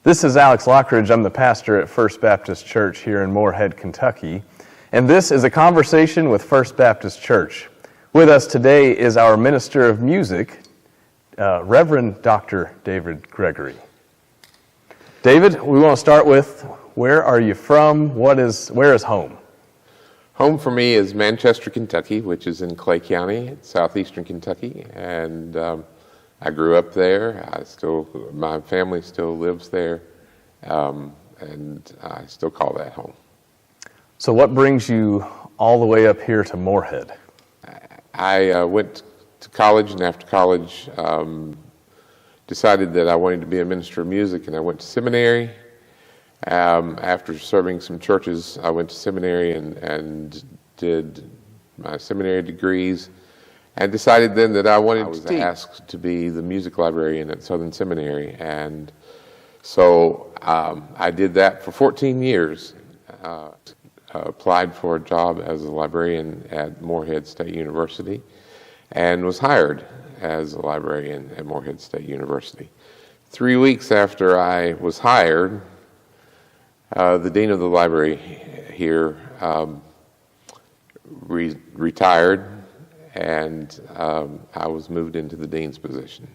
This is Alex Lockridge. I'm the pastor at First Baptist Church here in Moorhead, Kentucky. And this is a conversation with First Baptist Church. With us today is our minister of music, Reverend Dr. David Gregory. David, we want to start with, where are you from? Where is home? Home for me is Manchester, Kentucky, which is in Clay County, southeastern Kentucky, and I grew up there. My family still lives there, and I still call that home. So what brings you all the way up here to Moorhead? I went to college, and after college, decided that I wanted to be a minister of music, and I went to seminary. After serving some churches, I went to seminary and did my seminary degrees, and decided then that I was asked to be the music librarian at Southern Seminary, and so I did that for 14 years. Applied for a job as a librarian at Moorhead State University, and was hired as a librarian at Moorhead State University. 3 weeks after I was hired, the dean of the library here retired, and I was moved into the dean's position.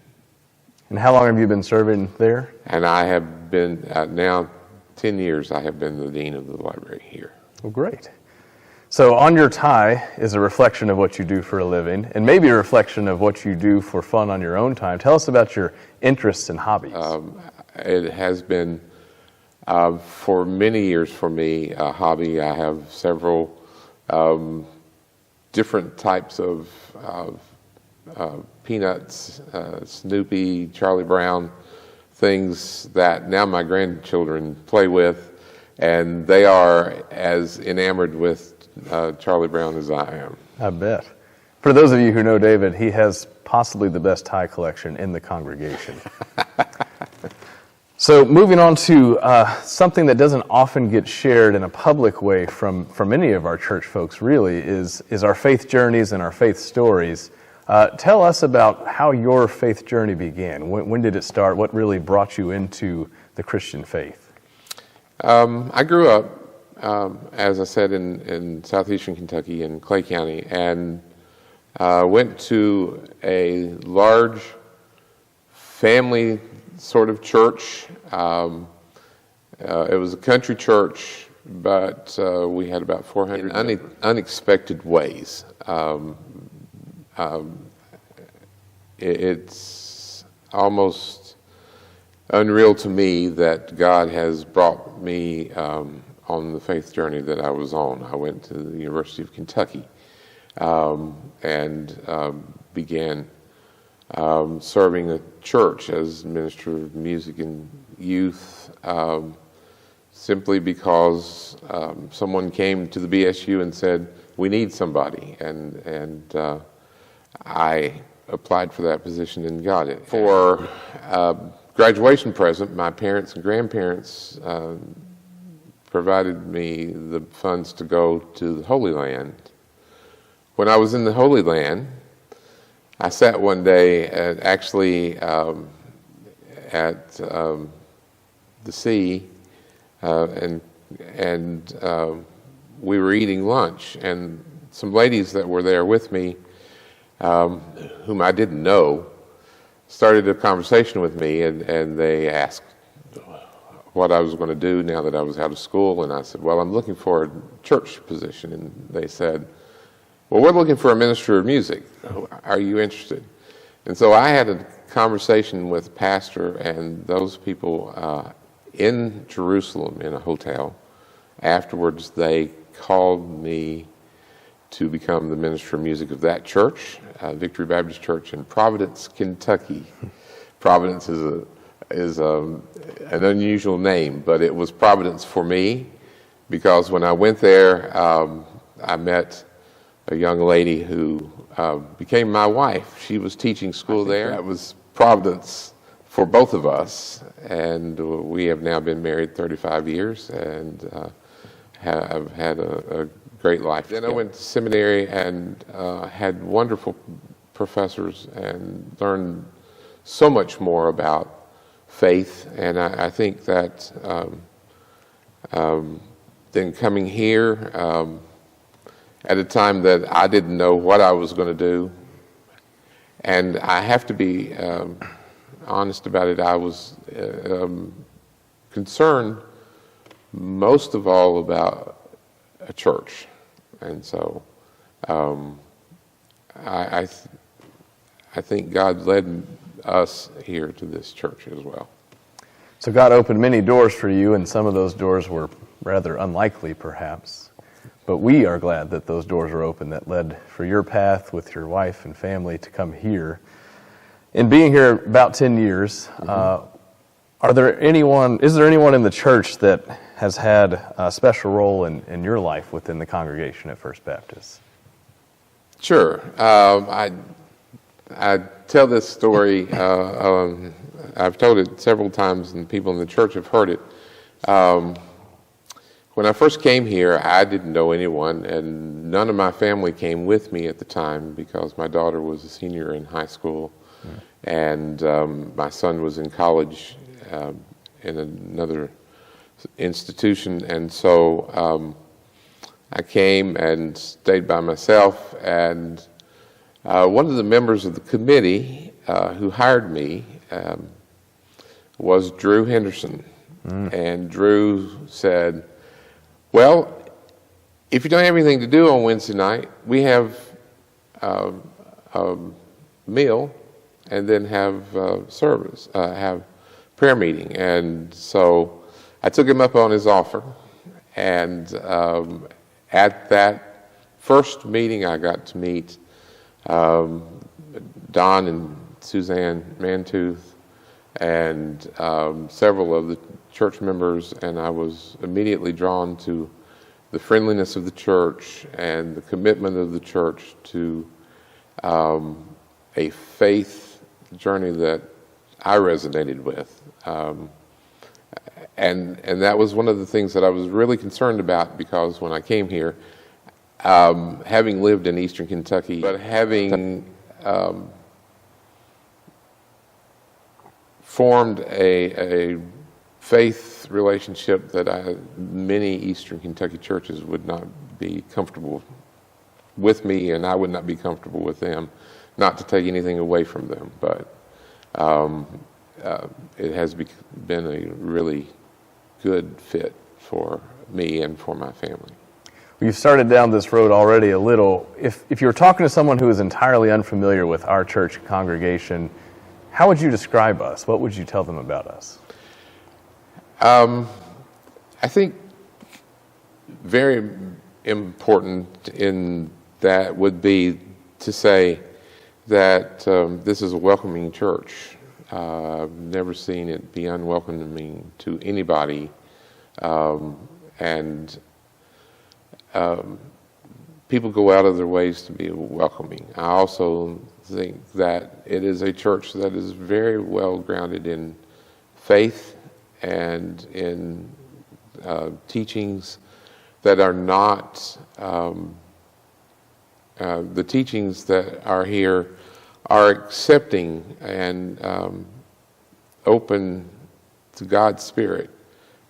And how long have you been serving there? And I have been, now 10 years, I have been the dean of the library here. Well, great. So on your tie is a reflection of what you do for a living, and maybe a reflection of what you do for fun on your own time. Tell us about your interests and hobbies. It has been, for many years for me, a hobby. I have several different types of Peanuts, Snoopy, Charlie Brown, things that now my grandchildren play with, and they are as enamored with Charlie Brown as I am. I bet. For those of you who know David, he has possibly the best tie collection in the congregation. So moving on to something that doesn't often get shared in a public way from any of our church folks, really, is our faith journeys and our faith stories. Tell us about how your faith journey began. When did it start? What really brought you into the Christian faith? I grew up, as I said, in southeastern Kentucky in Clay County, and went to a large family sort of church. It was a country church, but we had about 400 unexpected ways. It's almost unreal to me that God has brought me on the faith journey that I was on. I went to the University of Kentucky and began serving a church as minister of music and youth, simply because someone came to the BSU and said, "We need somebody," and I applied for that position and got it. For graduation present, my parents and grandparents provided me the funds to go to the Holy Land. When I was in the Holy Land, I sat one day at the sea, and we were eating lunch, and some ladies that were there with me, whom I didn't know, started a conversation with me, and they asked what I was going to do now that I was out of school, and I said, "Well, I'm looking for a church position," and they said, "Well, we're looking for a minister of music. Are you interested?" And so I had a conversation with the pastor and those people in Jerusalem in a hotel. Afterwards, they called me to become the minister of music of that church, Victory Baptist Church in Providence, Kentucky. Providence is an unusual name, but it was Providence for me, because when I went there, I met a young lady who became my wife. She was teaching school there. That was Providence for both of us, and we have now been married 35 years and have had a great life. Then I went to seminary and had wonderful professors and learned so much more about faith, and I think that then coming here at a time that I didn't know what I was going to do, and I have to be honest about it, I was concerned most of all about a church, and so I think God led us here to this church as well. So God opened many doors for you, and some of those doors were rather unlikely, perhaps. But we are glad that those doors are open that led for your path with your wife and family to come here. In being here about 10 years, is there anyone in the church that has had a special role in your life within the congregation at First Baptist? Sure. I tell this story. I've told it several times, and people in the church have heard it. When I first came here, I didn't know anyone, and none of my family came with me at the time because my daughter was a senior in high school, and my son was in college in another institution, and so I came and stayed by myself, and one of the members of the committee who hired me was Drew Henderson, and Drew said, well, if you don't have anything to do on Wednesday night, we have a meal and then have service, have prayer meeting. And so I took him up on his offer, and at that first meeting I got to meet Don and Suzanne Mantooth and several of the church members, and I was immediately drawn to the friendliness of the church and the commitment of the church to a faith journey that I resonated with. And that was one of the things that I was really concerned about, because when I came here, having lived in Eastern Kentucky, but having formed a faith relationship that many Eastern Kentucky churches would not be comfortable with me, and I would not be comfortable with them. Not to take anything away from them, but it has been a really good fit for me and for my family. You've started down this road already a little. If you were talking to someone who is entirely unfamiliar with our church congregation, how would you describe us? What would you tell them about us? I think very important in that would be to say that this is a welcoming church. I've never seen it be unwelcoming to anybody, and people go out of their ways to be welcoming. I also think that it is a church that is very well grounded in faith and in teachings that are not, the teachings that are here are accepting and open to God's Spirit.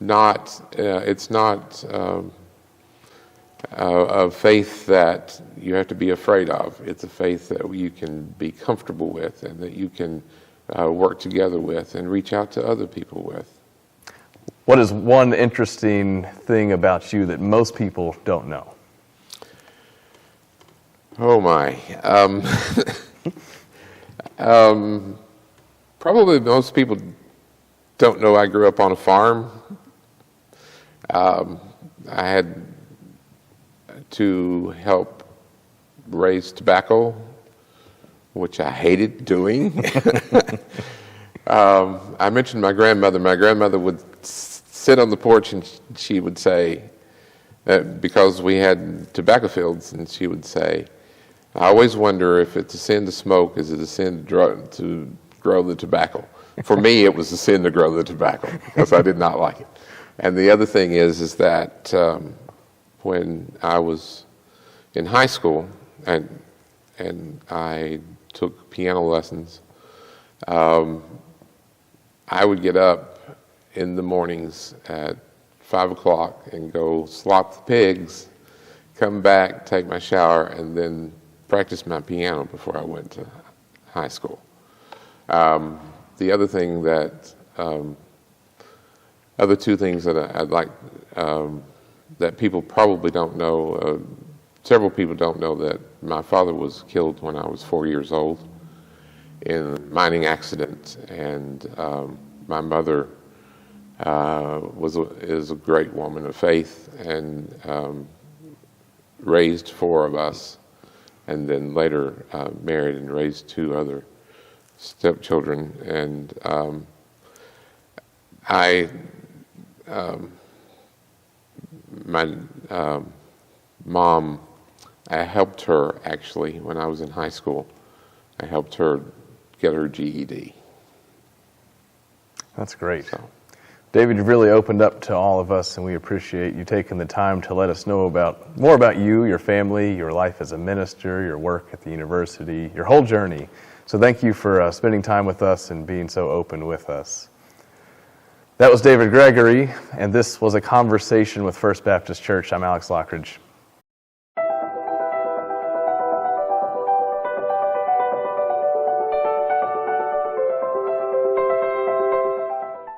It's not a faith that you have to be afraid of. It's a faith that you can be comfortable with, and that you can work together with and reach out to other people with. What is one interesting thing about you that most people don't know? Oh my. Probably most people don't know I grew up on a farm. I had to help raise tobacco, which I hated doing. I mentioned my grandmother. My grandmother would sit on the porch and she would say, because we had tobacco fields, and she would say, I always wonder if it's a sin to smoke, is it a sin to grow the tobacco? For me, it was a sin to grow the tobacco, because I did not like it. And the other thing is that when I was in high school and I took piano lessons, I would get up in the mornings at 5 o'clock and go slop the pigs, come back, take my shower, and then practice my piano before I went to high school. The other thing that, other two things that I'd like, that people probably don't know, several people don't know, that my father was killed when I was 4 years old in a mining accident, and my mother is a great woman of faith, and raised four of us, and then later married and raised two other stepchildren. And my mom, I helped her actually when I was in high school. I helped her get her GED. That's great. So. David, you've really opened up to all of us, and we appreciate you taking the time to let us know more about you, your family, your life as a minister, your work at the university, your whole journey. So thank you for spending time with us and being so open with us. That was David Gregory, and this was a conversation with First Baptist Church. I'm Alex Lockridge.